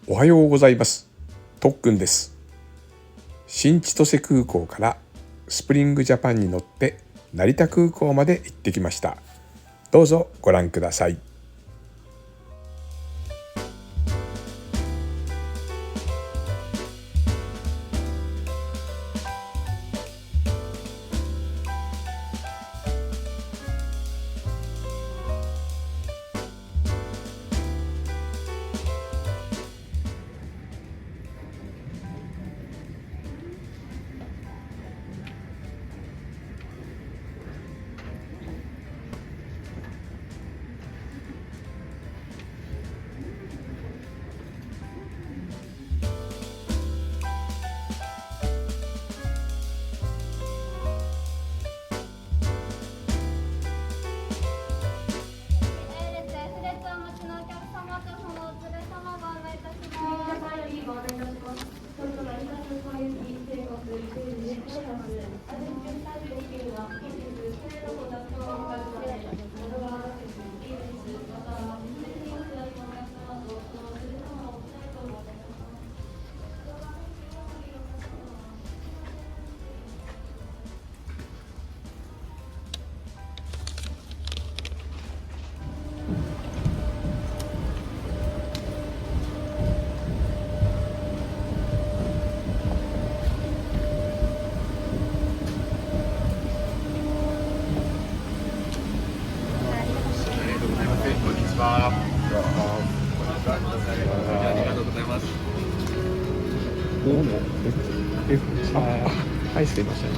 おはようございます。とっくんです。新千歳空港からスプリングジャパンに乗って成田空港まで行ってきました。どうぞご覧ください。ありがとうございます。はい、すいません。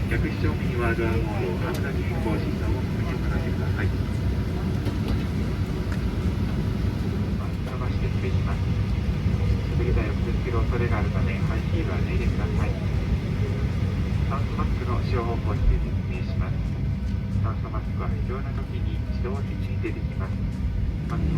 逆視聴ミニワールドモード羽田に飛行時間をご行ってください。伸ばして失礼します。滑り台を傷つける恐れがあるためハイヒールは脱いでください。酸素マスクの使用方法について説明します。酸素マスクは必要な時に自動的に出てきます。マスクを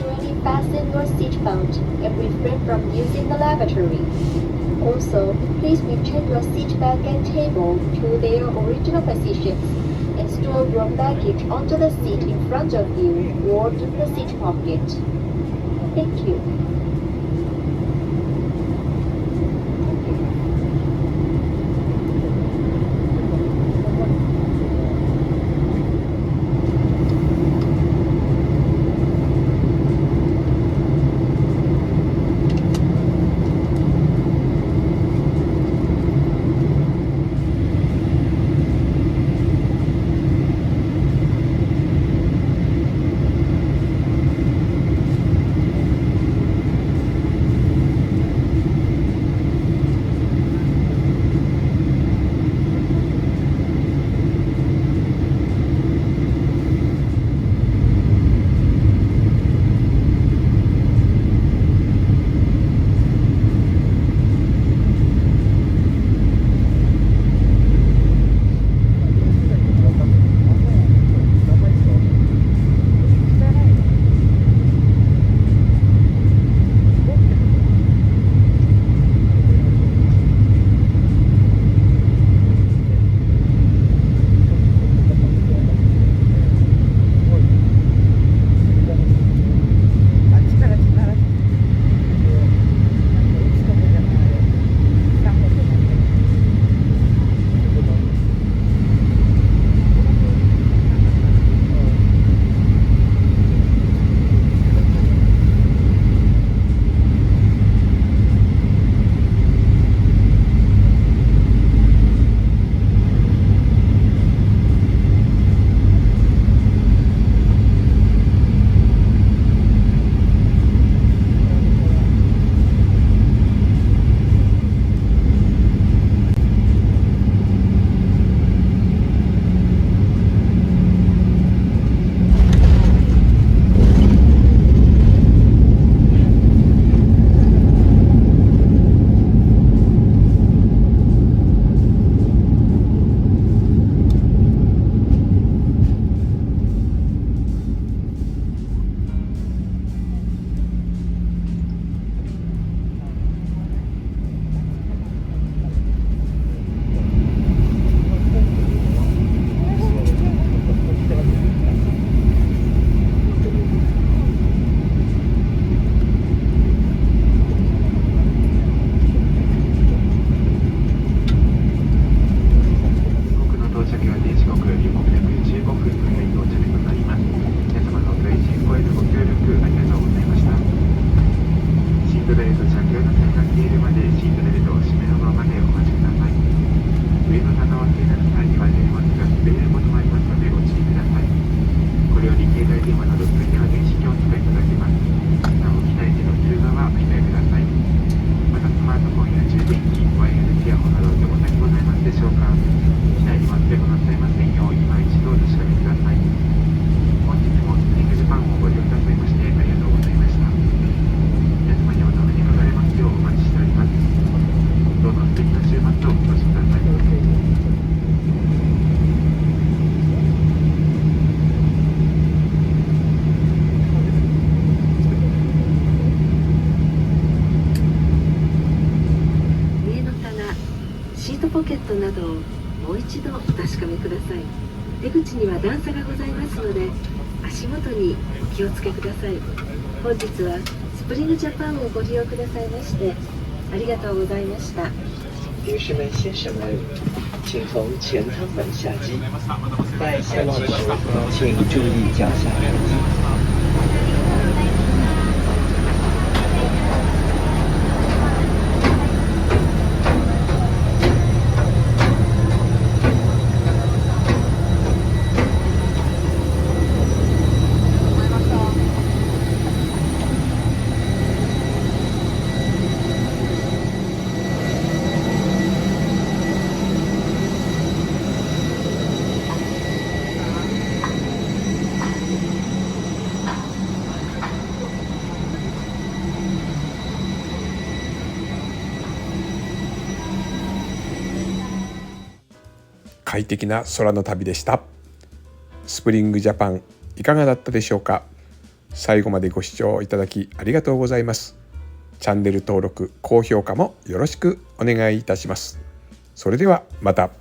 eventually fasten your seatbelt and refrain from using the lavatory. Also, please return your seat bag and table to their original positions and store your baggage onto the seat in front of you or in the seat pocket. Thank you.ポケットなどをもう一度お確かめください。出口には段差がございますので足元にお気をつけください。本日はスプリングジャパンをご利用くださいましてありがとうございました。女士们、先生们，请从前舱门下机。在下机时，请注意脚下人机。快適な空の旅でした。スプリングジャパンいかがだったでしょうか。最後までご視聴いただきありがとうございます。チャンネル登録、高評価もよろしくお願いいたします。それではまた。